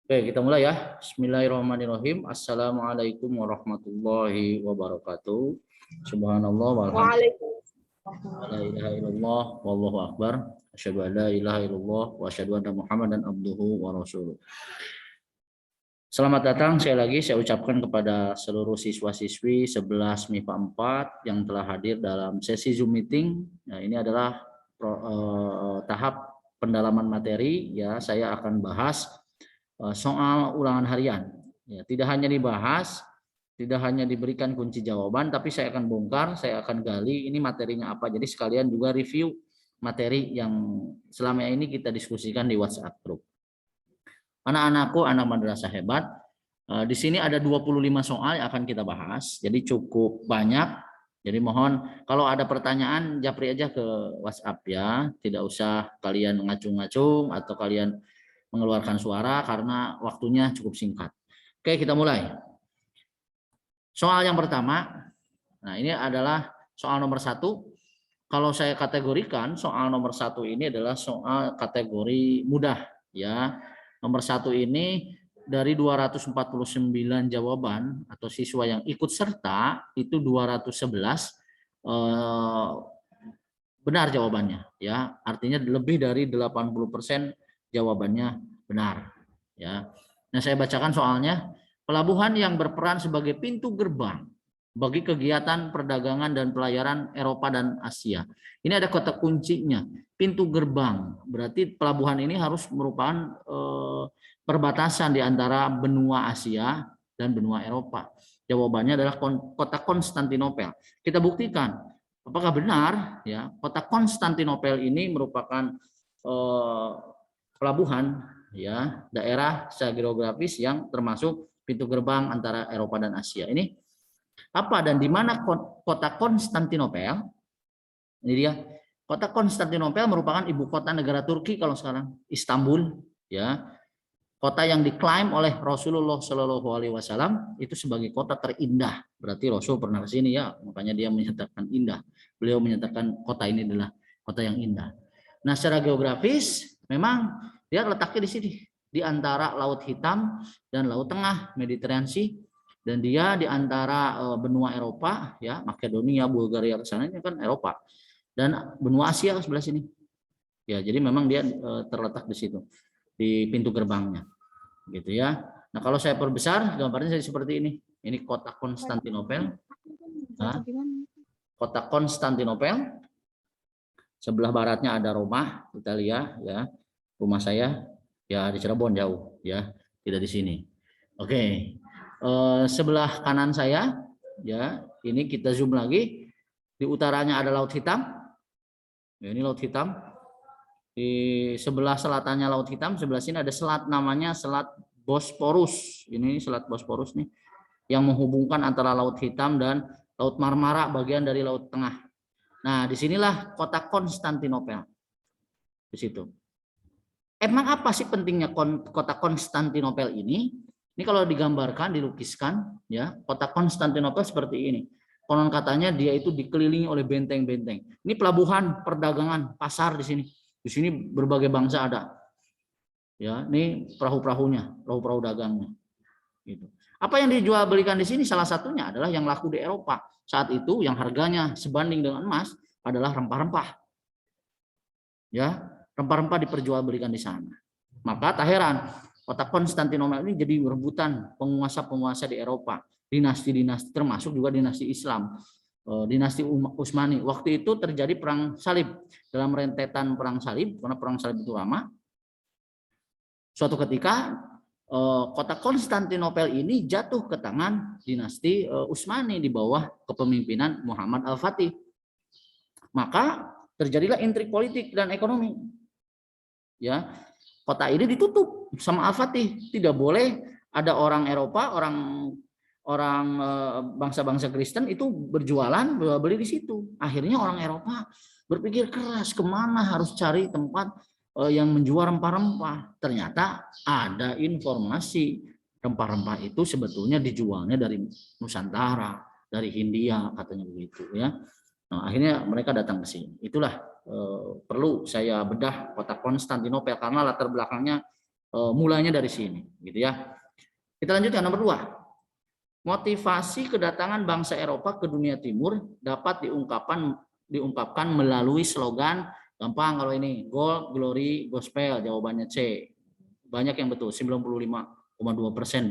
Oke, kita mulai ya. Bismillahirrahmanirrahim. Assalamualaikum warahmatullahi wabarakatuh. Subhanallah walhamdulillah. La ilaha illallah wallahu akbar. Asyhadu an la ilaha illallah wa asyhadu anna Muhammadan abduhu wa rasuluh. Selamat datang sekali lagi saya ucapkan kepada seluruh siswa-siswi 11 MIPA 4 yang telah hadir dalam sesi Zoom meeting. Nah, ini adalah tahap pendalaman materi ya. Saya akan bahas soal ulangan harian. Ya, tidak hanya dibahas, tidak hanya diberikan kunci jawaban, tapi saya akan bongkar, saya akan gali ini materinya apa. Jadi sekalian juga review materi yang selama ini kita diskusikan di WhatsApp group. Anak-anakku, anak madrasah hebat. Di sini ada 25 soal yang akan kita bahas, jadi cukup banyak. Jadi mohon kalau ada pertanyaan japri aja ke WhatsApp ya, tidak usah kalian ngacung-ngacung atau kalian mengeluarkan suara karena waktunya cukup singkat. Oke, kita mulai. Soal yang pertama, nah ini adalah soal nomor 1. Kalau saya kategorikan soal nomor 1 ini adalah soal kategori mudah ya. Nomor 1 ini dari 249 jawaban atau siswa yang ikut serta itu 211 benar jawabannya ya. Artinya lebih dari 80% jawabannya benar ya. Nah, saya bacakan soalnya. Pelabuhan yang berperan sebagai pintu gerbang bagi kegiatan perdagangan dan pelayaran Eropa dan Asia. Ini ada kata kuncinya, pintu gerbang. Berarti pelabuhan ini harus merupakan perbatasan di antara benua Asia dan benua Eropa. Jawabannya adalah kota Konstantinopel. Kita buktikan apakah benar ya, kota Konstantinopel ini merupakan pelabuhan ya, daerah secara geografis yang termasuk pintu gerbang antara Eropa dan Asia. Ini apa dan di mana kota Konstantinopel? Ini dia. Kota Konstantinopel merupakan ibu kota negara Turki kalau sekarang, Istanbul ya. Kota yang diklaim oleh Rasulullah Shallallahu Alaihi Wasallam itu sebagai kota terindah. Berarti Rasul pernah ke sini ya, makanya dia menyatakan indah. Beliau menyatakan kota ini adalah kota yang indah. Nah, secara geografis memang dia letaknya di sini, di antara Laut Hitam dan Laut Tengah, Mediterania Sea, dan dia di antara benua Eropa ya, Makedonia, Bulgaria ke sana ini kan Eropa, dan benua Asia ke sebelah sini. Ya, jadi memang dia terletak di situ, di pintu gerbangnya. Gitu ya. Nah, kalau saya perbesar gambarnya seperti ini. Ini kota Konstantinopel. Nah, kota Konstantinopel. Sebelah baratnya ada Roma, Italia ya. Rumah saya ya di Cirebon jauh ya, tidak di sini. Oke. Sebelah kanan saya ya, ini kita zoom lagi. Di utaranya ada Laut Hitam. Ya, ini Laut Hitam. Di sebelah selatannya Laut Hitam, sebelah sini ada selat namanya Selat Bosporus. Ini Selat Bosporus nih yang menghubungkan antara Laut Hitam dan Laut Marmara, bagian dari Laut Tengah. Nah, disinilah kota Konstantinopel. Di situ. Emang apa sih pentingnya kota Konstantinopel ini? Ini kalau digambarkan, dilukiskan, ya, kota Konstantinopel seperti ini. Konon katanya dia itu dikelilingi oleh benteng-benteng. Ini pelabuhan perdagangan, pasar di sini. Di sini berbagai bangsa ada. Ya, ini perahu-perahunya, perahu-perahu dagangnya. Gitu. Apa yang dijual belikan di sini salah satunya adalah yang laku di Eropa. Saat itu yang harganya sebanding dengan emas adalah rempah-rempah. Ya, rempah-rempah diperjualbelikan di sana. Maka tak heran kota Konstantinopel ini jadi rebutan penguasa-penguasa di Eropa, dinasti-dinasti termasuk juga dinasti Islam, dinasti Utsmani. Waktu itu terjadi perang salib. Dalam rentetan perang salib, karena perang salib itu lama, suatu ketika kota Konstantinopel ini jatuh ke tangan dinasti Utsmani di bawah kepemimpinan Muhammad Al-Fatih. Maka terjadilah intrik politik dan ekonomi. Ya, kota ini ditutup sama Al-Fatih. Tidak boleh ada orang Eropa, orang bangsa-bangsa Kristen itu berjualan, beli di situ. Akhirnya orang Eropa berpikir keras, kemana harus cari tempat yang menjual rempah-rempah. Ternyata ada informasi rempah-rempah itu sebetulnya dijualnya dari Nusantara, dari Hindia, katanya begitu ya. Nah, akhirnya mereka datang ke sini. Itulah perlu saya bedah kota Konstantinopel karena latar belakangnya mulainya dari sini, gitu ya. Kita lanjutkan nomor 2. Motivasi kedatangan bangsa Eropa ke dunia timur dapat diungkapkan melalui slogan, gampang kalau ini, gold, glory, gospel, jawabannya C. Banyak yang betul, 95,2%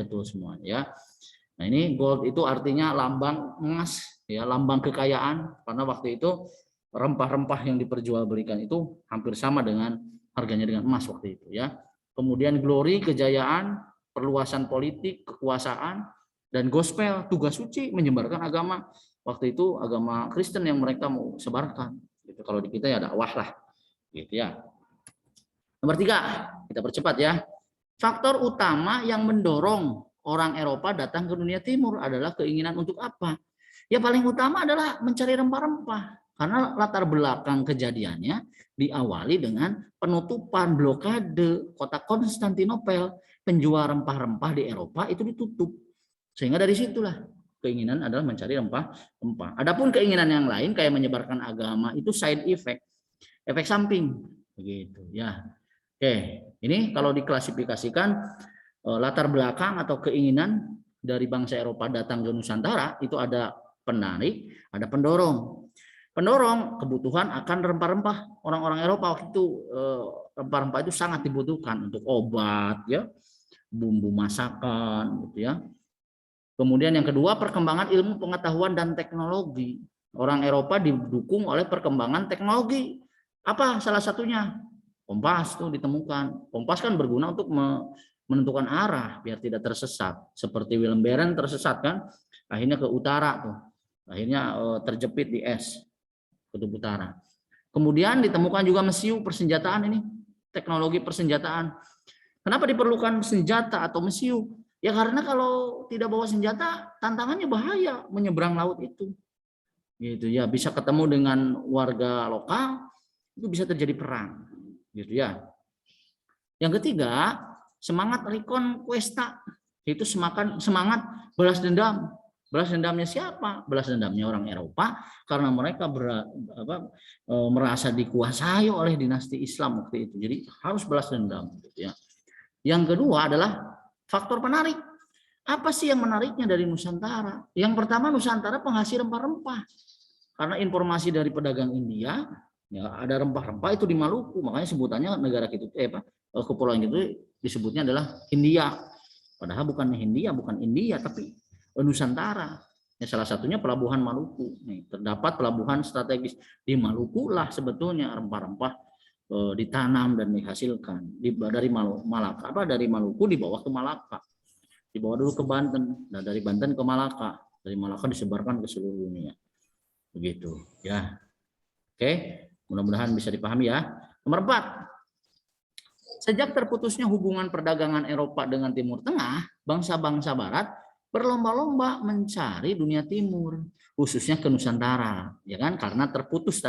betul semua ya. Nah, ini gold itu artinya lambang emas ya, lambang kekayaan, karena waktu itu rempah-rempah yang diperjualbelikan itu hampir sama dengan harganya dengan emas waktu itu ya. Kemudian glory, kejayaan, perluasan politik, kekuasaan, dan gospel, tugas suci, menyebarkan agama. Waktu itu agama Kristen yang mereka mau sebarkan. Gitu. Kalau di kita ya dakwah lah, gitu ya. Nomor 3, kita percepat ya. Faktor utama yang mendorong orang Eropa datang ke dunia timur adalah keinginan untuk apa? Ya paling utama adalah mencari rempah-rempah. Karena latar belakang kejadiannya diawali dengan penutupan blokade kota Konstantinopel. Penjual rempah-rempah di Eropa itu ditutup. Sehingga dari situlah keinginan adalah mencari rempah-rempah. Adapun keinginan yang lain kayak menyebarkan agama itu side effect, efek samping begitu ya. Oke, ini kalau diklasifikasikan latar belakang atau keinginan dari bangsa Eropa datang ke Nusantara itu ada penarik, ada pendorong. Pendorong kebutuhan akan rempah-rempah. Orang-orang Eropa waktu itu rempah-rempah itu sangat dibutuhkan untuk obat ya, bumbu masakan gitu ya. Kemudian yang kedua, perkembangan ilmu pengetahuan dan teknologi. Orang Eropa didukung oleh perkembangan teknologi. Apa salah satunya? Kompas tuh ditemukan. Kompas kan berguna untuk menentukan arah biar tidak tersesat. Seperti Willem Barents tersesat kan, akhirnya ke utara tuh. Akhirnya terjepit di es kutub utara. Kemudian ditemukan juga mesiu persenjataan ini, teknologi persenjataan. Kenapa diperlukan senjata atau mesiu? Ya karena kalau tidak bawa senjata, tantangannya bahaya menyeberang laut itu. Gitu ya, bisa ketemu dengan warga lokal, itu bisa terjadi perang. Gitu ya. Yang ketiga, semangat reconquista, itu semangat balas dendam. Balas dendamnya siapa? Balas dendamnya orang Eropa karena mereka merasa dikuasai oleh dinasti Islam waktu itu. Jadi harus balas dendam. Gitu ya. Yang kedua adalah faktor penarik. Apa sih yang menariknya dari Nusantara? Yang pertama, Nusantara penghasil rempah-rempah. Karena informasi dari pedagang India, ya ada rempah-rempah itu di Maluku, makanya sebutannya negara itu kepulauan itu disebutnya adalah Hindia. Padahal bukan Hindia, bukan India, tapi Nusantara. Ya, salah satunya pelabuhan Maluku. Nih, terdapat pelabuhan strategis di Maluku lah sebetulnya rempah-rempah ditanam dan dihasilkan dari Malaka, dari Maluku dibawa ke Malaka, dibawa dulu ke Banten, dan dari Banten ke Malaka, dari Malaka disebarkan ke seluruh dunia, begitu ya. Oke, mudah-mudahan bisa dipahami ya. Nomor 4, sejak terputusnya hubungan perdagangan Eropa dengan Timur Tengah, bangsa-bangsa Barat berlomba-lomba mencari dunia Timur, khususnya ke Nusantara, ya kan? Karena terputus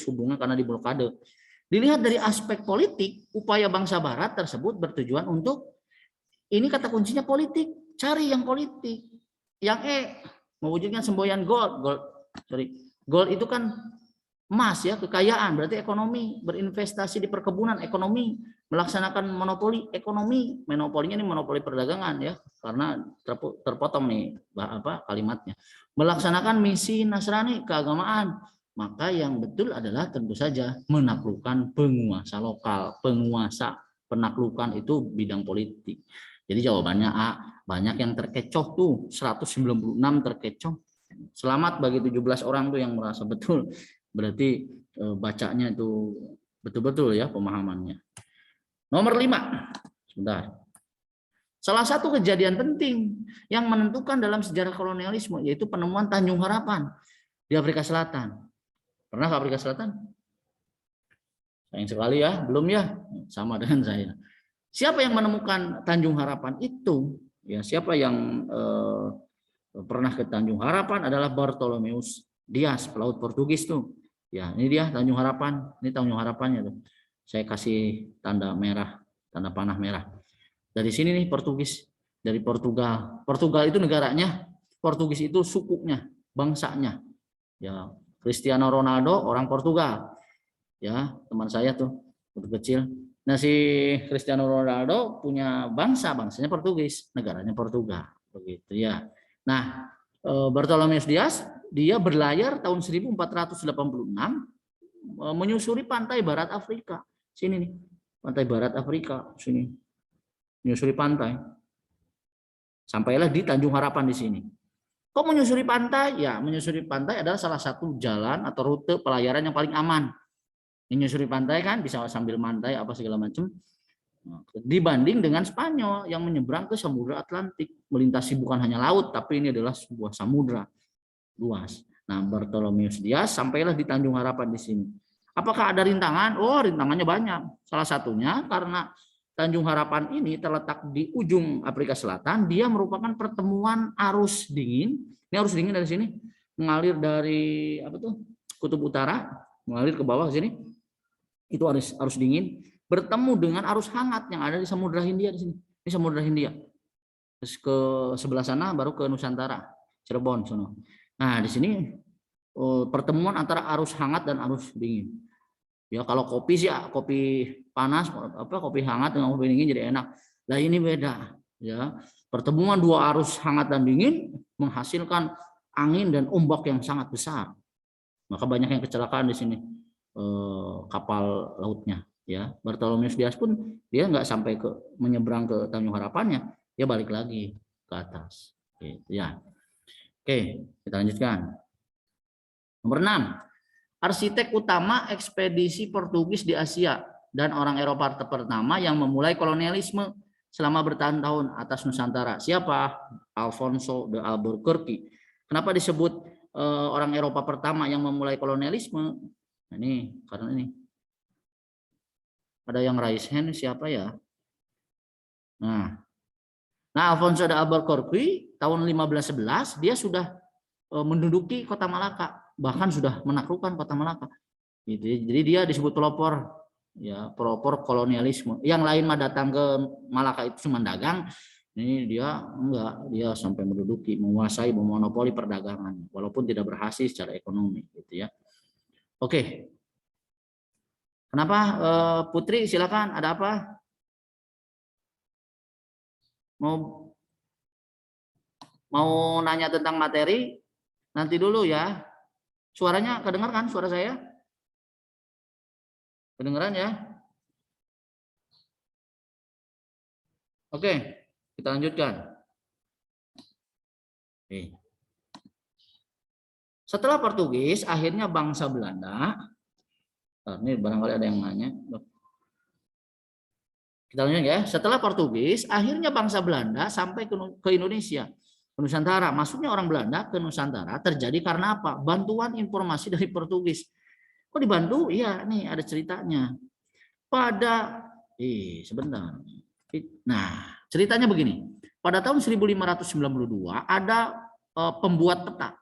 hubungan karena diblokade. Dilihat dari aspek politik, upaya bangsa Barat tersebut bertujuan untuk, ini kata kuncinya politik, cari yang politik. Yang mewujudkan semboyan gold itu kan emas ya, kekayaan, berarti ekonomi, berinvestasi di perkebunan, ekonomi, melaksanakan monopoli ekonomi, monopolinya ini monopoli perdagangan ya, karena terpotong nih kalimatnya. Melaksanakan misi Nasrani, keagamaan. Maka yang betul adalah tentu saja menaklukkan penguasa lokal, penaklukan itu bidang politik. Jadi jawabannya A, banyak yang terkecoh tuh, 196 terkecoh. Selamat bagi 17 orang tuh yang merasa betul. Berarti bacanya itu betul-betul ya pemahamannya. Nomor 5, sebentar. Salah satu kejadian penting yang menentukan dalam sejarah kolonialisme yaitu penemuan Tanjung Harapan di Afrika Selatan. Pernah ke Afrika Selatan? Sayang sekali ya, belum ya, sama dengan saya. Siapa yang menemukan Tanjung Harapan itu? Ya, siapa yang pernah ke Tanjung Harapan adalah Bartolomeus Dias, pelaut Portugis tuh. Ya, ini dia Tanjung Harapan. Ini Tanjung Harapannya tuh. Saya kasih tanda merah, tanda panah merah. Dari sini nih Portugis, dari Portugal. Portugal itu negaranya, Portugis itu sukunya, bangsanya. Ya, Cristiano Ronaldo orang Portugal. Ya, teman saya tuh waktu kecil. Nah, si Cristiano Ronaldo punya bangsanya Portugis, negaranya Portugal, begitu ya. Nah, Bartolomeus Dias dia berlayar tahun 1486 menyusuri pantai barat Afrika. Sini nih, pantai barat Afrika, sini. Menyusuri pantai. Sampailah di Tanjung Harapan di sini. Kok menyusuri pantai? Ya, menyusuri pantai adalah salah satu jalan atau rute pelayaran yang paling aman. Menyusuri pantai kan bisa sambil mantai apa segala macam. Dibanding dengan Spanyol yang menyeberang ke Samudra Atlantik, melintasi bukan hanya laut tapi ini adalah sebuah samudra luas. Nah, Bartolomeus Dias sampailah di Tanjung Harapan di sini. Apakah ada rintangan? Oh, rintangannya banyak. Salah satunya karena Tanjung Harapan ini terletak di ujung Afrika Selatan, dia merupakan pertemuan arus dingin. Ini arus dingin dari sini mengalir dari apa tuh? Kutub Utara, mengalir ke bawah ke sini. Itu arus dingin bertemu dengan arus hangat yang ada di Samudra Hindia di sini. Ini Samudra Hindia. Terus ke sebelah sana baru ke Nusantara, Cirebon sono. Nah, di sini pertemuan antara arus hangat dan arus dingin. Ya, kalau kopi sih kopi panas kopi hangat dengan kopi dingin jadi enak. Nah, ini beda, ya. Pertemuan dua arus hangat dan dingin menghasilkan angin dan ombak yang sangat besar. Maka banyak yang kecelakaan di sini kapal lautnya, ya. Bartolomeus Dias pun dia nggak sampai ke menyeberang ke Tanjung Harapannya, dia balik lagi ke atas. Gitu, ya. Oke, kita lanjutkan. Nomor 6. Arsitek utama ekspedisi Portugis di Asia dan orang Eropa pertama yang memulai kolonialisme selama bertahun-tahun atas Nusantara. Siapa? Alfonso de Albuquerque. Kenapa disebut orang Eropa pertama yang memulai kolonialisme? Nah, ini karena ini ada yang raise hand, siapa ya? Nah, Alfonso de Albuquerque tahun 1511 dia sudah menduduki kota Malaka. Bahkan sudah menaklukkan kota Malaka. Gitu. Jadi dia disebut pelopor, ya, pelopor kolonialisme. Yang lain mah datang ke Malaka itu cuma dagang. Ini dia enggak, dia sampai menduduki, menguasai, memonopoli perdagangan, walaupun tidak berhasil secara ekonomi, gitu ya. Oke. Kenapa Putri? Silakan. Ada apa? Mau nanya tentang materi? Nanti dulu ya. Suaranya kedengaran kan suara saya? Kedengaran ya? Oke, kita lanjutkan. Oke. Setelah Portugis, akhirnya bangsa Belanda. Ini barangkali ada yang nanya. Kita lanjutkan ya. Setelah Portugis, akhirnya bangsa Belanda sampai ke Indonesia. Ke Nusantara, masuknya orang Belanda ke Nusantara terjadi karena apa? Bantuan informasi dari Portugis. Kok dibantu? Iya, nih ada ceritanya. Sebentar. Nah, ceritanya begini. Pada tahun 1592 ada pembuat peta,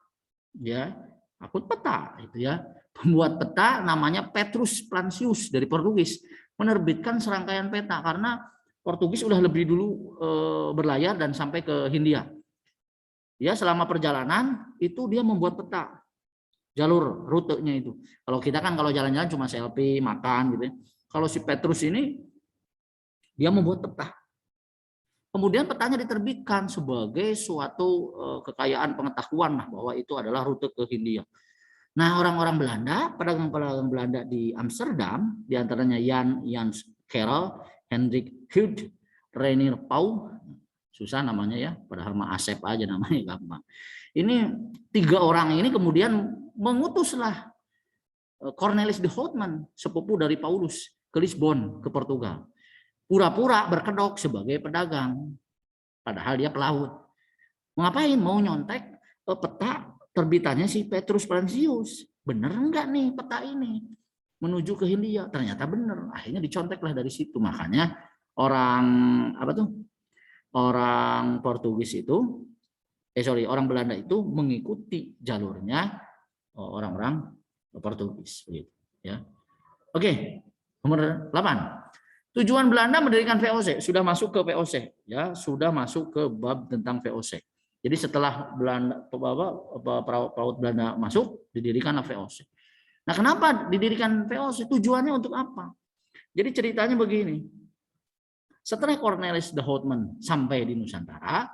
ya, akun peta, itu ya. Pembuat peta namanya Petrus Plancius dari Portugis menerbitkan serangkaian peta karena Portugis udah lebih dulu berlayar dan sampai ke Hindia. Ya, selama perjalanan itu dia membuat peta jalur rutenya itu. Kalau kita kan kalau jalan-jalan cuma selfie, makan gitu ya. Kalau si Petrus ini dia membuat peta. Kemudian petanya diterbitkan sebagai suatu kekayaan pengetahuan lah bahwa itu adalah rute ke Hindia. Nah, orang-orang Belanda, pedagang-pedagang Belanda di Amsterdam, diantaranya Jan Kerel, Hendrik Hud, Reinier Pauw, susah namanya ya, padahal mah Asep aja namanya gampang. Ini 3 orang ini kemudian mengutuslah Cornelis de Houtman, sepupu dari Paulus, ke Lisbon, ke Portugal. Pura-pura berkedok sebagai pedagang, padahal dia pelaut. Ngapain? Mau nyontek peta terbitannya si Petrus Plancius. Bener enggak nih peta ini menuju ke Hindia? Ternyata bener. Akhirnya diconteklah dari situ. Makanya orang Portugis itu, orang Belanda itu mengikuti jalurnya orang-orang Portugis, gitu ya. Oke, nomor 8. Tujuan Belanda mendirikan VOC, sudah masuk ke VOC, ya, sudah masuk ke bab tentang VOC. Jadi setelah pelaut Belanda masuk, didirikanlah VOC. Nah, kenapa didirikan VOC? Tujuannya untuk apa? Jadi ceritanya begini. Setelah Cornelis de Houtman sampai di Nusantara,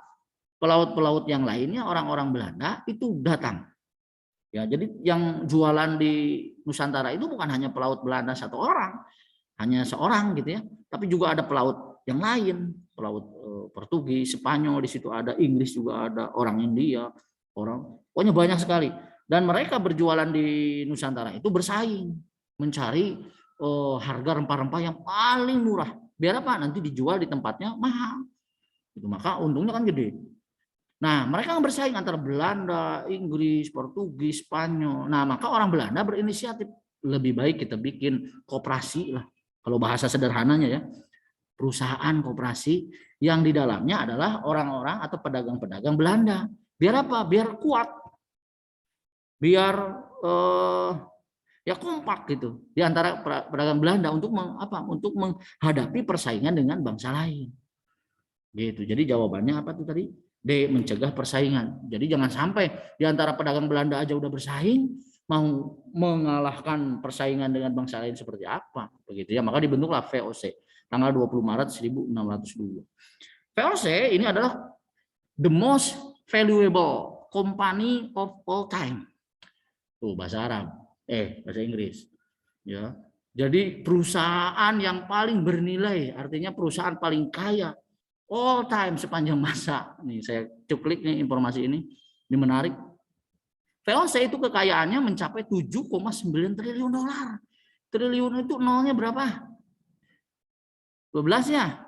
pelaut-pelaut yang lainnya, orang-orang Belanda itu datang. Ya, jadi yang jualan di Nusantara itu bukan hanya pelaut Belanda satu orang, hanya seorang gitu ya, tapi juga ada pelaut yang lain, pelaut Portugis, Spanyol, di situ ada Inggris juga ada, orang India, pokoknya banyak sekali. Dan mereka berjualan di Nusantara itu bersaing, mencari harga rempah-rempah yang paling murah. Biar apa? Nanti dijual di tempatnya mahal. Itu maka untungnya kan gede. Nah, mereka bersaing antara Belanda, Inggris, Portugis, Spanyol. Nah, maka orang Belanda berinisiatif, lebih baik kita bikin koperasi lah. Kalau bahasa sederhananya ya, perusahaan koperasi yang di dalamnya adalah orang-orang atau pedagang-pedagang Belanda. Biar apa? Biar kuat. Biar ya kompak gitu di antara pedagang Belanda untuk untuk menghadapi persaingan dengan bangsa lain. Gitu. Jadi jawabannya apa tuh tadi? D, mencegah persaingan. Jadi jangan sampai di antara pedagang Belanda aja udah bersaing, mau mengalahkan persaingan dengan bangsa lain seperti apa, begitu ya. Maka dibentuklah VOC tanggal 20 Maret 1602. VOC ini adalah the most valuable company of all time. Tuh bahasa Arab, bahasa Inggris. Ya. Jadi perusahaan yang paling bernilai, artinya perusahaan paling kaya all time sepanjang masa. Nih saya cuplik nih informasi ini menarik. VOC itu kekayaannya mencapai 7,9 triliun dolar. Triliun itu nolnya berapa? 12 ya.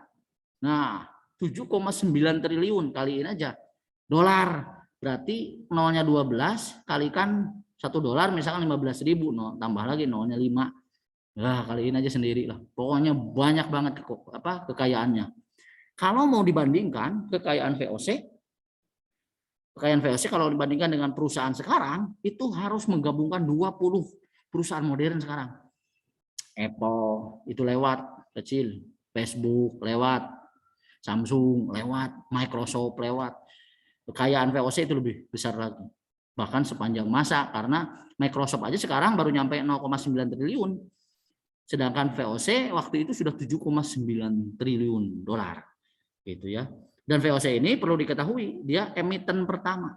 Nah, 7,9 triliun kaliin aja dolar. Berarti nolnya 12 kalikan $1 misalkan 15.000, tambah lagi nolnya 5. Nah, kaliin aja sendiri lah. Pokoknya banyak banget kekayaannya. Kalau mau dibandingkan kekayaan VOC kalau dibandingkan dengan perusahaan sekarang, itu harus menggabungkan 20 perusahaan modern sekarang. Apple itu lewat kecil, Facebook lewat, Samsung lewat, Microsoft lewat. Kekayaan VOC itu lebih besar lagi. Bahkan sepanjang masa, karena Microsoft aja sekarang baru nyampe 0,9 triliun. Sedangkan VOC waktu itu sudah 7,9 triliun dolar. Gitu ya. Dan VOC ini perlu diketahui, dia emiten pertama.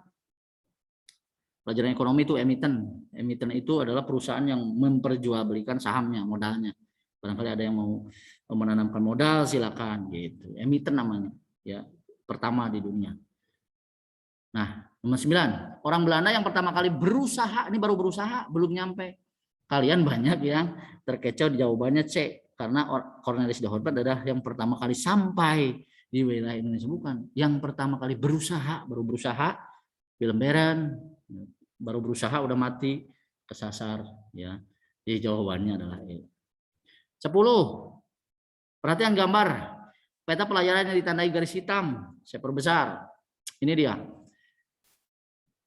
Pelajaran ekonomi itu emiten. Emiten itu adalah perusahaan yang memperjualbelikan sahamnya, modalnya. Barangkali ada yang mau menanamkan modal, silakan gitu. Emiten namanya, ya, pertama di dunia. Nah, nomor 9, orang Belanda yang pertama kali berusaha, ini baru berusaha, belum nyampe. Kalian banyak yang terkecoh di jawabannya C, karena Cornelis de Houtman adalah yang pertama kali sampai di wilayah Indonesia. Bukan, yang pertama kali berusaha, baru berusaha film Beren, baru berusaha udah mati, kesasar ya. Jadi jawabannya adalah E. 10. Perhatian gambar peta pelayaran yang ditandai garis hitam, saya perbesar. Ini dia.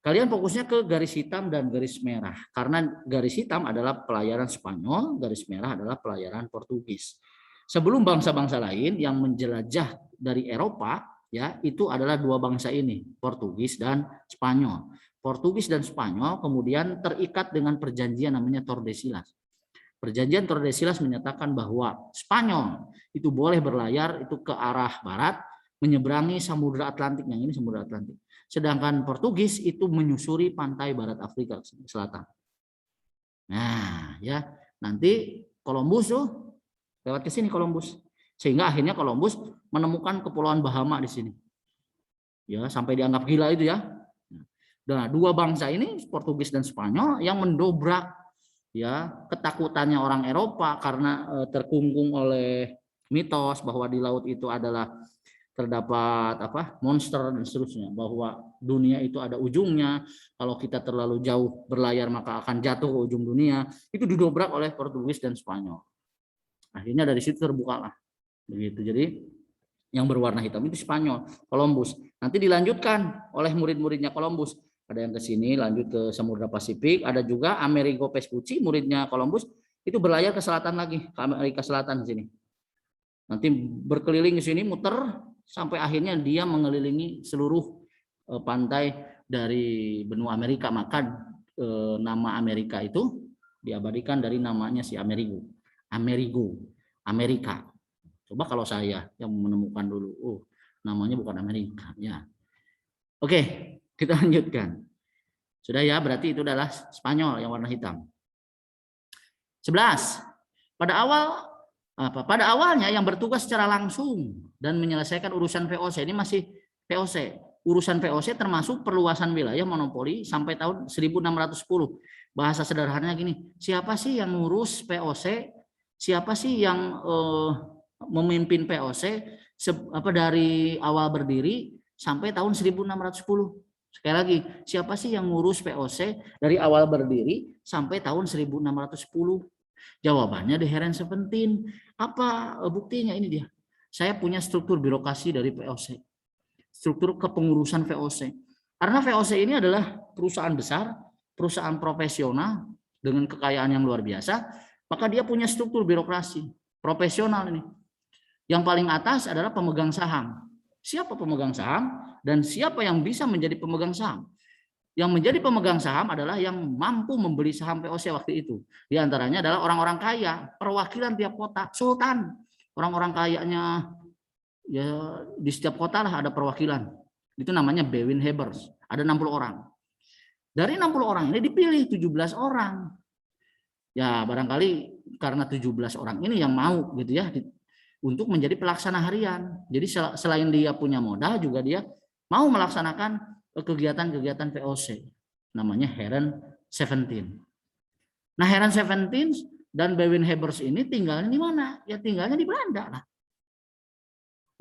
Kalian fokusnya ke garis hitam dan garis merah, karena garis hitam adalah pelayaran Spanyol, garis merah adalah pelayaran Portugis. Sebelum bangsa-bangsa lain yang menjelajah dari Eropa, ya, itu adalah dua bangsa ini, Portugis dan Spanyol. Portugis dan Spanyol kemudian terikat dengan perjanjian namanya Tordesillas. Perjanjian Tordesillas menyatakan bahwa Spanyol itu boleh berlayar itu ke arah barat, menyeberangi Samudra Atlantik, yang ini Samudra Atlantik. Sedangkan Portugis itu menyusuri pantai barat Afrika Selatan. Nah, ya, nanti Columbus tuh lewat ke sini Columbus, sehingga akhirnya Columbus menemukan kepulauan Bahama di sini. Ya, sampai dianggap gila itu ya. Nah, dua bangsa ini Portugis dan Spanyol yang mendobrak ya ketakutannya orang Eropa karena terkungkung oleh mitos bahwa di laut itu adalah terdapat monster dan seterusnya, bahwa dunia itu ada ujungnya, kalau kita terlalu jauh berlayar maka akan jatuh ke ujung dunia. Itu didobrak oleh Portugis dan Spanyol. Akhirnya dari situ terbukalah begitu. Jadi yang berwarna hitam itu Spanyol, Columbus. Nanti dilanjutkan oleh murid-muridnya Columbus. Ada yang ke sini lanjut ke Samudra Pasifik, ada juga Amerigo Vespucci, muridnya Columbus, itu berlayar ke selatan lagi, ke Amerika Selatan di sini. Nanti berkeliling di sini, muter sampai akhirnya dia mengelilingi seluruh pantai dari benua Amerika. Maka nama Amerika itu diabadikan dari namanya si Amerigo. Amerika. Coba kalau saya yang menemukan dulu, namanya bukan Amerika ya. Oke, kita lanjutkan. Sudah ya, berarti itu adalah Spanyol yang warna hitam. 11. Pada awalnya yang bertugas secara langsung dan menyelesaikan urusan VOC, ini masih VOC. Urusan VOC termasuk perluasan wilayah monopoli sampai tahun 1610. Bahasa sederhananya gini, siapa sih yang ngurus VOC? Siapa sih yang memimpin VOC dari awal berdiri sampai tahun 1610? Sekali lagi, siapa sih yang ngurus VOC dari awal berdiri sampai tahun 1610? Jawabannya The Heren 17. Apa buktinya? Ini dia. Saya punya struktur birokrasi dari VOC. Struktur kepengurusan VOC. Karena VOC ini adalah perusahaan besar, perusahaan profesional dengan kekayaan yang luar biasa, maka dia punya struktur birokrasi profesional ini. Yang paling atas adalah pemegang saham. Siapa pemegang saham dan siapa yang bisa menjadi pemegang saham? Yang menjadi pemegang saham adalah yang mampu membeli saham VOC waktu itu. Di antaranya adalah orang-orang kaya, perwakilan tiap kota, sultan. Orang-orang kayanya ya di setiap kota lah ada perwakilan. Itu namanya Bewinhebers. Ada 60 orang. Dari 60 orang ini dipilih 17 orang. Ya barangkali karena 17 orang ini yang mau gitu ya untuk menjadi pelaksana harian. Jadi selain dia punya modal juga dia mau melaksanakan kegiatan-kegiatan VOC, namanya Heren 17. Nah, Heren 17 dan Bewinhebers ini tinggalnya di mana? Ya tinggalnya di Belanda lah.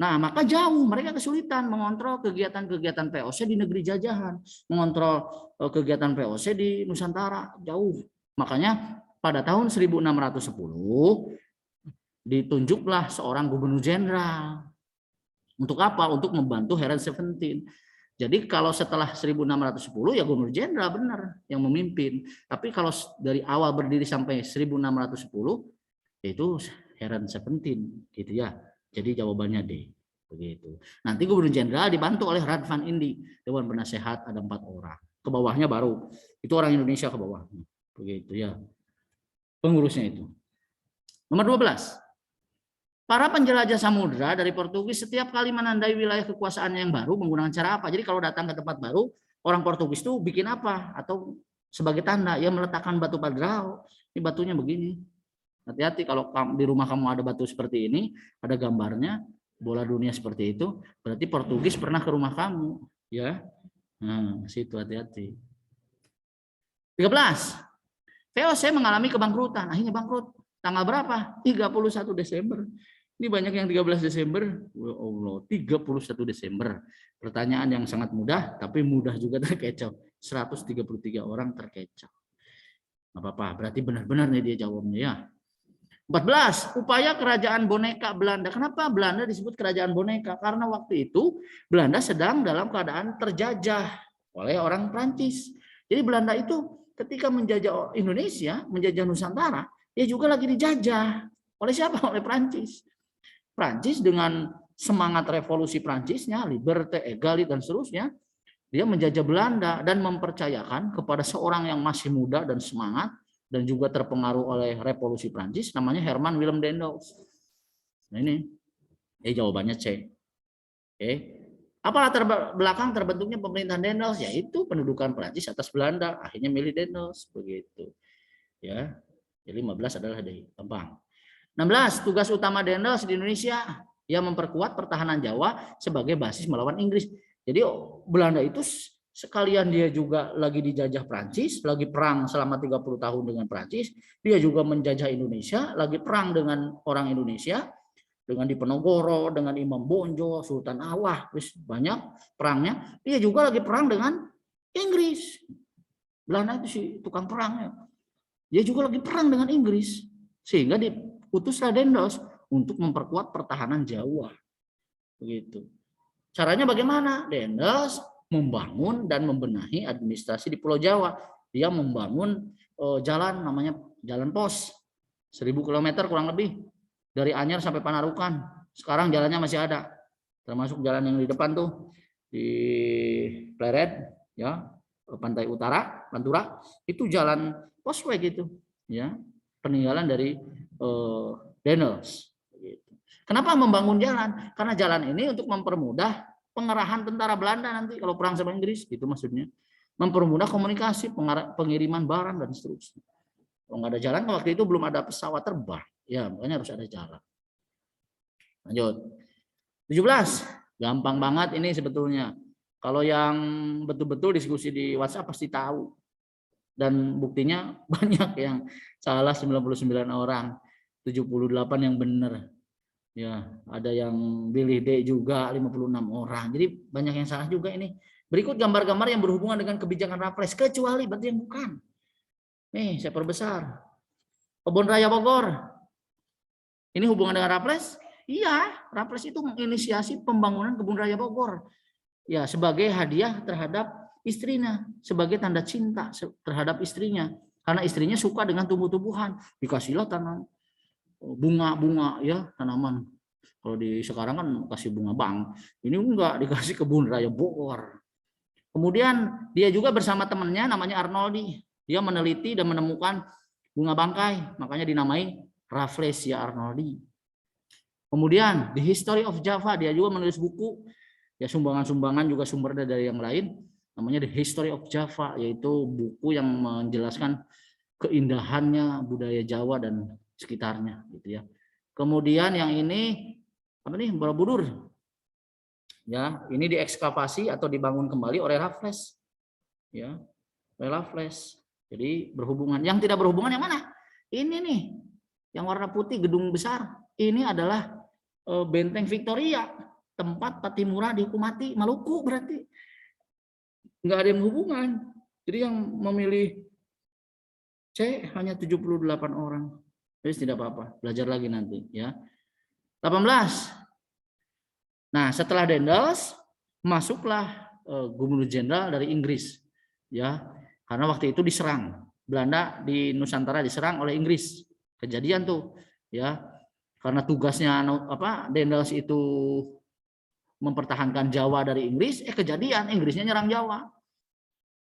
Nah, maka jauh, mereka kesulitan mengontrol kegiatan-kegiatan VOC di negeri jajahan, mengontrol kegiatan VOC di Nusantara, jauh. Makanya pada tahun 1610 ditunjuklah seorang gubernur jenderal. Untuk apa? Untuk membantu Heren 17. Jadi kalau setelah 1610 ya gubernur jenderal benar yang memimpin. Tapi kalau dari awal berdiri sampai 1610 itu Heren 17 gitu ya. Jadi jawabannya D. Begitu. Nanti gubernur jenderal dibantu oleh Radvan Indi, dewan penasehat ada 4 orang. Ke bawahnya baru itu orang Indonesia ke bawah. Begitu ya. Pengurusnya itu. Nomor 12. Para penjelajah samudra dari Portugis setiap kali menandai wilayah kekuasaannya yang baru menggunakan cara apa? Jadi kalau datang ke tempat baru, orang Portugis itu bikin apa? Atau sebagai tanda, ya meletakkan batu padrao. Ini batunya begini. Hati-hati kalau di rumah kamu ada batu seperti ini, ada gambarnya, bola dunia seperti itu, berarti Portugis pernah ke rumah kamu. Ya, nah situ hati-hati. 13. VOC mengalami kebangkrutan, akhirnya bangkrut. Tanggal berapa? 31 Desember. Ini banyak yang 13 Desember. Ya Allah, 31 Desember. Pertanyaan yang sangat mudah, tapi mudah juga terkecoh. 133 orang terkecoh. Nggak apa-apa, berarti benar-benar nih dia jawabnya ya. 14. Upaya kerajaan boneka Belanda. Kenapa Belanda disebut kerajaan boneka? Karena waktu itu Belanda sedang dalam keadaan terjajah oleh orang Prancis. Jadi Belanda itu ketika menjajah Indonesia, menjajah Nusantara, dia juga lagi dijajah. Oleh siapa? Oleh Prancis. Prancis dengan semangat revolusi Prancisnya, liberté, égalité, dan seterusnya, dia menjajah Belanda dan mempercayakan kepada seorang yang masih muda dan semangat dan juga terpengaruh oleh revolusi Prancis, namanya Herman Willem Daendels. Nah ini jawabannya C. Oke. Apa latar belakang terbentuknya pemerintahan Daendels? Yaitu pendudukan Prancis atas Belanda, akhirnya milih Daendels begitu. Ya. Jadi 15 adalah dari Kempang. 16. Tugas utama Daendels di Indonesia, ia memperkuat pertahanan Jawa sebagai basis melawan Inggris. Jadi Belanda itu sekalian dia juga lagi dijajah Prancis, lagi perang selama 30 tahun dengan Prancis, dia juga menjajah Indonesia, lagi perang dengan orang Indonesia, dengan Diponegoro, dengan Imam Bonjol, Sultan Awah, banyak perangnya. Dia juga lagi perang dengan Inggris. Belanda itu si tukang perangnya. Dia juga lagi perang dengan Inggris. Sehingga diutuslah Daendels untuk memperkuat pertahanan Jawa. Begitu. Caranya bagaimana? Daendels membangun dan membenahi administrasi di Pulau Jawa. Dia membangun jalan namanya Jalan Pos. 1000 km kurang lebih. Dari Anyar sampai Panarukan. Sekarang jalannya masih ada. Termasuk jalan yang di depan tuh. Di Pleret. Ya, Pantai Utara, Pantura. Itu jalan Posway gitu. Ya, peninggalan dari Daendels. Kenapa membangun jalan? Karena jalan ini untuk mempermudah pengerahan tentara Belanda nanti kalau perang sama Inggris, gitu maksudnya. Mempermudah komunikasi, pengiriman barang dan seterusnya. Kalau nggak ada jalan, waktu itu belum ada pesawat terbang, ya makanya harus ada jalan. Lanjut. 17. Gampang banget ini sebetulnya. Kalau yang betul-betul diskusi di WhatsApp pasti tahu. Dan buktinya banyak yang salah 99 orang, 78 yang benar. Ya, ada yang pilih D juga 56 orang. Jadi banyak yang salah juga ini. Berikut gambar-gambar yang berhubungan dengan kebijakan Raffles, kecuali berarti yang bukan. Nih, saya perbesar. Kebun Raya Bogor. Ini hubungan dengan Raffles? Iya, Raffles itu menginisiasi pembangunan Kebun Raya Bogor. Ya, sebagai hadiah terhadap istrinya, sebagai tanda cinta terhadap istrinya. Karena istrinya suka dengan tumbuh-tumbuhan, dikasihlah tanam bunga-bunga ya, tanaman. Kalau di sekarang kan kasih bunga bang, ini enggak, dikasih Kebun Raya Bogor. Kemudian dia juga bersama temannya namanya Arnoldi. Dia meneliti dan menemukan bunga bangkai, makanya dinamai Rafflesia Arnoldi. Kemudian The History of Java, dia juga menulis buku. Ya, sumbangan-sumbangan juga sumber dari yang lain, namanya The History of Java, yaitu buku yang menjelaskan keindahannya budaya Jawa dan sekitarnya, gitu ya. Kemudian yang ini apa nih, Borobudur. Ya, ini diekskavasi atau dibangun kembali oleh Raffles. Ya, oleh Raffles. Jadi berhubungan. Yang tidak berhubungan yang mana? Ini nih, yang warna putih, gedung besar. Ini adalah Benteng Victoria, tempat Patimura dihukum mati, Maluku berarti. Nggak ada yang hubungan. Jadi yang memilih C hanya 78 orang. Jadi tidak apa-apa, belajar lagi nanti ya. 18. Nah, setelah Daendels masuklah Gubernur Jenderal dari Inggris. Ya. Karena waktu itu diserang. Belanda di Nusantara diserang oleh Inggris. Kejadian tuh, ya. Karena tugasnya Daendels itu mempertahankan Jawa dari Inggris, kejadian Inggrisnya nyerang Jawa.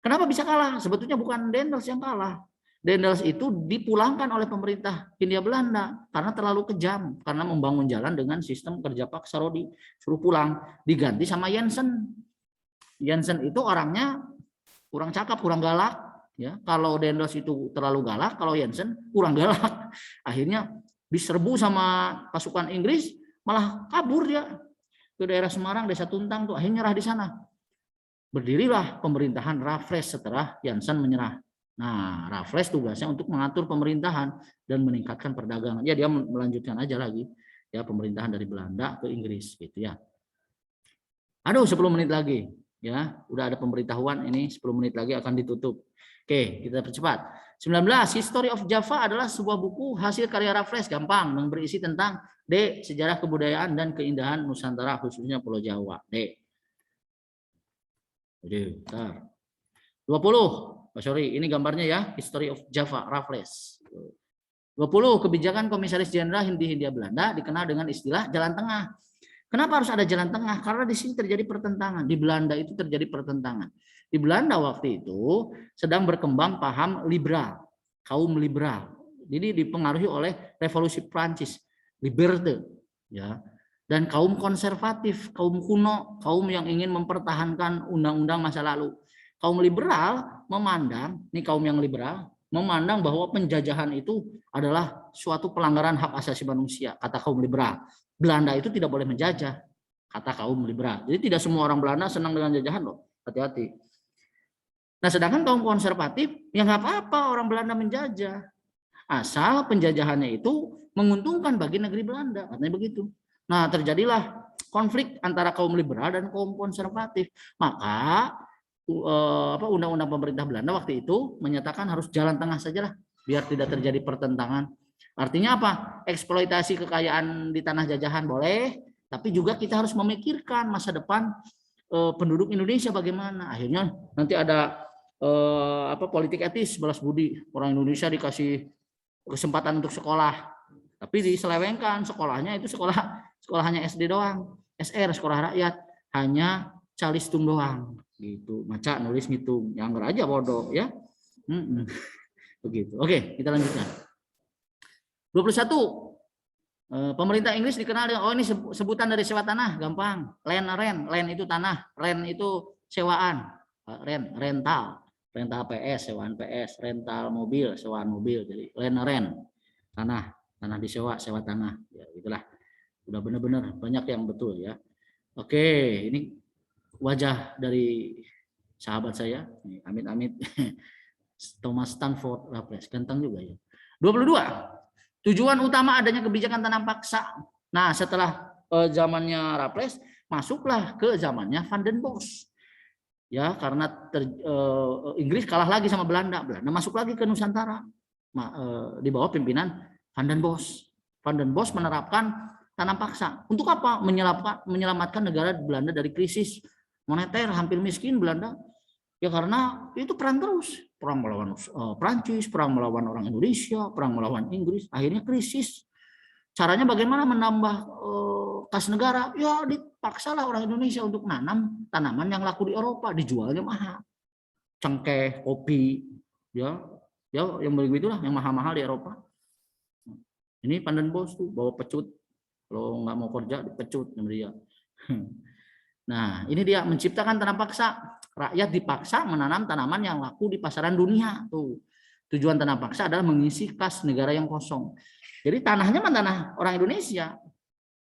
Kenapa bisa kalah? Sebetulnya bukan Daendels yang kalah. Daendels itu dipulangkan oleh pemerintah Hindia Belanda karena terlalu kejam, karena membangun jalan dengan sistem kerja paksa Rodi, suruh pulang, diganti sama Jensen. Jensen itu orangnya kurang cakap, kurang galak, ya. Kalau Daendels itu terlalu galak, kalau Jensen kurang galak. Akhirnya diserbu sama pasukan Inggris, malah kabur dia ke daerah Semarang, Desa Tuntang tuh, akhirnya nyerah di sana. Berdirilah pemerintahan Raffles setelah Jansen menyerah. Nah, Raffles tugasnya untuk mengatur pemerintahan dan meningkatkan perdagangan. Ya, dia melanjutkan aja lagi ya pemerintahan dari Belanda ke Inggris gitu ya. Aduh, 10 menit lagi ya. Udah ada pemberitahuan, ini 10 menit lagi akan ditutup. Oke, kita percepat. 19. History of Java adalah sebuah buku hasil karya Raffles, gampang, yang berisi tentang D. Sejarah kebudayaan dan keindahan Nusantara, khususnya Pulau Jawa. D. Jadi, bentar. 20. Oh, sorry, ini gambarnya ya, History of Java, Raffles. 20. Kebijakan Komisaris Jenderal Hindia Belanda dikenal dengan istilah jalan tengah. Kenapa harus ada jalan tengah? Karena di sini terjadi pertentangan. Di Belanda itu terjadi pertentangan. Di Belanda waktu itu sedang berkembang paham liberal, kaum liberal. Jadi dipengaruhi oleh revolusi Prancis, liberté, ya. Dan kaum konservatif, kaum kuno, kaum yang ingin mempertahankan undang-undang masa lalu. Kaum liberal memandang, ini kaum yang liberal, memandang bahwa penjajahan itu adalah suatu pelanggaran hak asasi manusia, kata kaum liberal. Belanda itu tidak boleh menjajah, kata kaum liberal. Jadi tidak semua orang Belanda senang dengan jajahan loh, hati-hati. Nah, sedangkan kaum konservatif, ya nggak apa-apa orang Belanda menjajah, asal penjajahannya itu menguntungkan bagi negeri Belanda, katanya begitu. Nah, terjadilah konflik antara kaum liberal dan kaum konservatif. Maka undang-undang pemerintah Belanda waktu itu menyatakan harus jalan tengah sajalah biar tidak terjadi pertentangan. Artinya apa? Eksploitasi kekayaan di tanah jajahan boleh, tapi juga kita harus memikirkan masa depan penduduk Indonesia bagaimana. Akhirnya nanti ada politik etis, balas budi. Orang Indonesia dikasih kesempatan untuk sekolah, tapi diselewengkan sekolahnya itu sekolahnya SD doang, SR, sekolah rakyat, hanya calistung doang gitu, maca nulis ngitung, yang aja bodoh ya. Begitu. Oke, kita lanjutkan. 21. Pemerintah Inggris dikenal dengan, oh ini sebutan dari sewa tanah, gampang. Land itu tanah, rent itu sewaan, rental PS, sewaan PS, rental mobil, sewaan mobil. Jadi rent, tanah disewa, sewa tanah. Ya itulah. Udah benar-benar banyak yang betul ya. Oke, ini wajah dari sahabat saya, amit-amit Thomas Stanford Raffles, ganteng juga ya. 22. Tujuan utama adanya kebijakan tanam paksa. Nah, setelah zamannya Raffles, masuklah ke zamannya Van den Bosch. Ya, karena Inggris kalah lagi sama Belanda. Belanda masuk lagi ke Nusantara. Di bawah pimpinan Van den Bosch. Van den Bosch menerapkan tanam paksa. Untuk apa? Menyelamatkan negara Belanda dari krisis moneter, hampir miskin Belanda. Ya karena itu perang terus. Perang melawan Prancis, perang melawan orang Indonesia, perang melawan Inggris, akhirnya krisis. Caranya bagaimana menambah kas negara? Ya dipaksalah orang Indonesia untuk nanam tanaman yang laku di Eropa, dijualnya mahal. Cengkeh, kopi, ya yang begitulah yang mahal-mahal di Eropa. Ini Van den Bosch tuh bawa pecut, kalau nggak mau kerja dipecut sama dia. Nah, ini dia menciptakan tanam paksa. Rakyat dipaksa menanam tanaman yang laku di pasaran dunia. Tuh. Tujuan tanam paksa adalah mengisi kas negara yang kosong. Jadi tanahnya mana tanah orang Indonesia.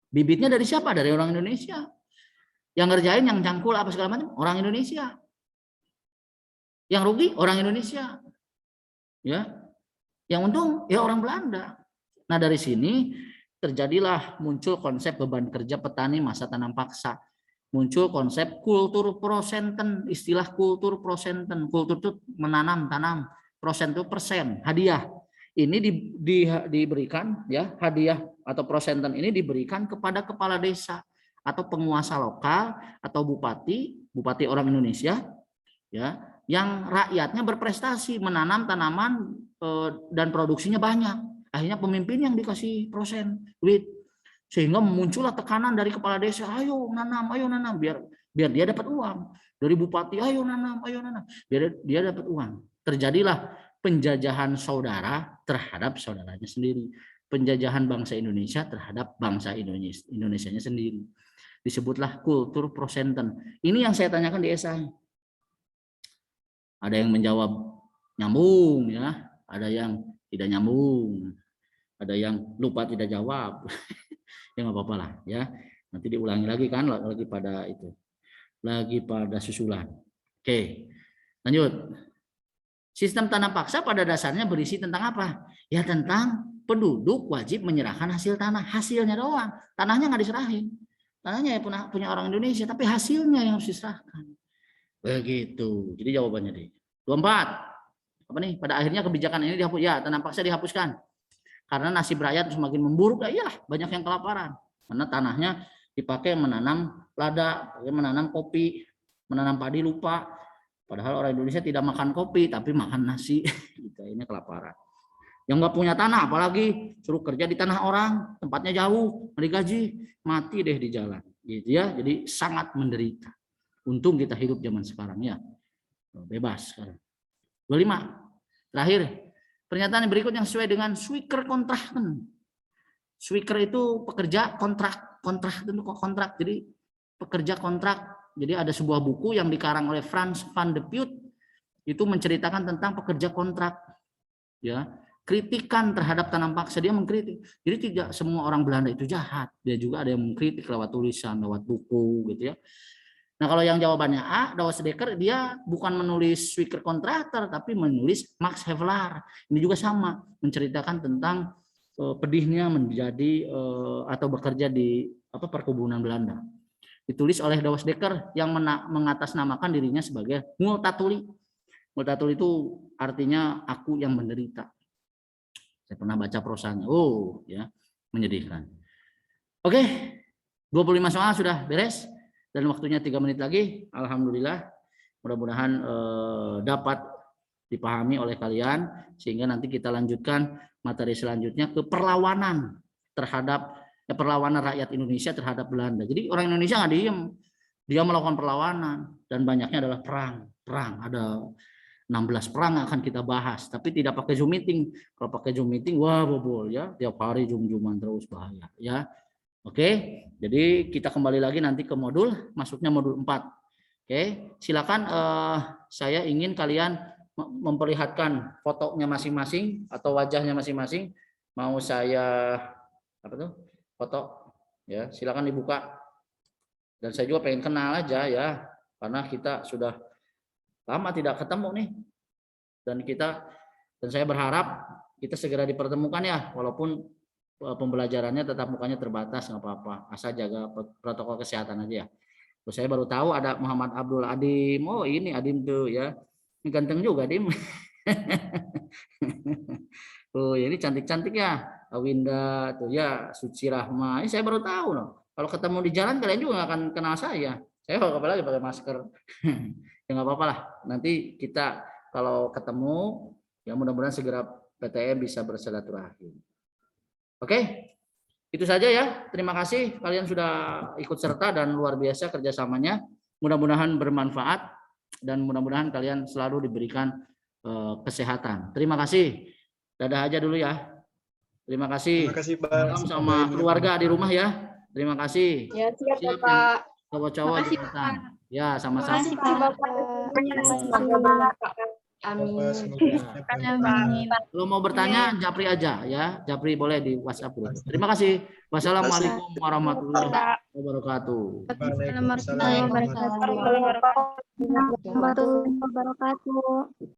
Bibitnya dari siapa? Dari orang Indonesia. Yang ngerjain, yang cangkul apa segala macam orang Indonesia. Yang rugi orang Indonesia. Ya. Yang untung ya orang Belanda. Nah, dari sini terjadilah muncul konsep beban kerja petani masa tanam paksa. Muncul konsep kultur prosenten, istilah kultur prosenten. Kultur itu menanam, tanam, prosen itu persen, hadiah. Ini diberikan ya, hadiah atau prosenten ini diberikan kepada kepala desa atau penguasa lokal atau bupati orang Indonesia ya, yang rakyatnya berprestasi menanam tanaman dan produksinya banyak. Akhirnya pemimpin yang dikasih prosen duit. Sehingga muncullah tekanan dari kepala desa, ayo nanam, biar dia dapat uang. Dari bupati, ayo nanam, biar dia dapat uang. Terjadilah penjajahan saudara terhadap saudaranya sendiri. Penjajahan bangsa Indonesia terhadap bangsa Indonesianya sendiri. Disebutlah kultur prosenten. Ini yang saya tanyakan di esai. Ada yang menjawab nyambung ya, ada yang tidak nyambung, ada yang lupa tidak jawab. Ya nggak apa-apa lah ya, nanti diulangi lagi kan, lagi pada susulan. Oke, lanjut. Sistem tanam paksa pada dasarnya berisi tentang apa? Ya tentang penduduk wajib menyerahkan hasil tanah, hasilnya doang, tanahnya nggak diserahin, tanahnya ya punya orang Indonesia, tapi hasilnya yang harus diserahkan. Begitu, jadi jawabannya deh. 24. Apa nih? Pada akhirnya kebijakan ini dihapus, ya tanam paksa dihapuskan. Karena nasib rakyat semakin memburuk, ya iyalah banyak yang kelaparan. Karena tanahnya dipakai menanam lada, menanam kopi, menanam padi lupa. Padahal orang Indonesia tidak makan kopi, tapi makan nasi. Ini kelaparan. Yang nggak punya tanah, apalagi suruh kerja di tanah orang, tempatnya jauh, nggak digaji, mati deh di jalan. Gitu ya, jadi sangat menderita. Untung kita hidup zaman sekarang ya, bebas sekarang. 25. Terakhir. Pernyataan yang berikutnya sesuai dengan Zwicker Contracten. Zwicker itu pekerja kontrak itu kontrak. Jadi pekerja kontrak. Jadi ada sebuah buku yang dikarang oleh Frans van de Putte itu menceritakan tentang pekerja kontrak. Ya, kritikan terhadap tanam paksa, dia mengkritik. Jadi tidak semua orang Belanda itu jahat. Dia juga ada yang mengkritik lewat tulisan, lewat buku gitu ya. Nah, kalau yang jawabannya A, Douwe Dekker, dia bukan menulis Zwicker Contracten, tapi menulis Max Havelaar. Ini juga sama, menceritakan tentang pedihnya menjadi atau bekerja di perkebunan Belanda. Ditulis oleh Douwe Dekker yang mengatasnamakan dirinya sebagai Multatuli. Multatuli itu artinya aku yang menderita. Saya pernah baca prosanya. Oh, ya, menyedihkan. Oke, 25 soal sudah beres. Dan waktunya 3 menit lagi, alhamdulillah, mudah-mudahan dapat dipahami oleh kalian sehingga nanti kita lanjutkan materi selanjutnya ke perlawanan terhadap perlawanan rakyat Indonesia terhadap Belanda. Jadi orang Indonesia nggak diem, dia melakukan perlawanan dan banyaknya adalah perang. Ada 16 perang akan kita bahas, tapi tidak pakai Zoom meeting. Kalau pakai Zoom meeting, wah bobol ya, tiap hari Zoom-Zooman terus bahaya ya. Oke, jadi kita kembali lagi nanti ke modul, masuknya modul 4. Oke, silakan saya ingin kalian memperlihatkan fotonya masing-masing atau wajahnya masing-masing. Mau saya apa tuh? Foto ya, silakan dibuka. Dan saya juga pengen kenal aja ya, karena kita sudah lama tidak ketemu nih. Dan saya berharap kita segera dipertemukan ya, walaupun pembelajarannya tetap mukanya terbatas, nggak apa-apa, asal jaga protokol kesehatan aja ya. Terus saya baru tahu ada Muhammad Abdul Adim. Oh ini Adim tuh ya, ini ganteng juga Adim. Oh ini cantik-cantik ya, Awinda tuh ya, Suci Rahma. Ini saya baru tahu loh. Kalau ketemu di jalan kalian juga nggak akan kenal saya. Saya apalagi pakai masker. Ya nggak apa-apa lah. Nanti kita kalau ketemu ya mudah-mudahan segera PTM bisa bersilaturahim. Oke, itu saja ya. Terima kasih kalian sudah ikut serta dan luar biasa kerjasamanya. Mudah-mudahan bermanfaat dan mudah-mudahan kalian selalu diberikan kesehatan. Terima kasih. Dadah aja dulu ya. Terima kasih. Terima kasih, Pak. Sama keluarga di rumah ya. Terima kasih. Ya, siap, Siap, Bapak. cowok-cowok di hutan. Ya, sama-sama. Terima kasih, Bapak. Amin. Amin. Kalau mau bertanya, Japri aja ya. Japri boleh di WhatsApp dulu. Terima kasih. Wassalamualaikum warahmatullahi wabarakatuh. Waalaikumsalam Waalaikumsalam warahmatullahi wabarakatuh.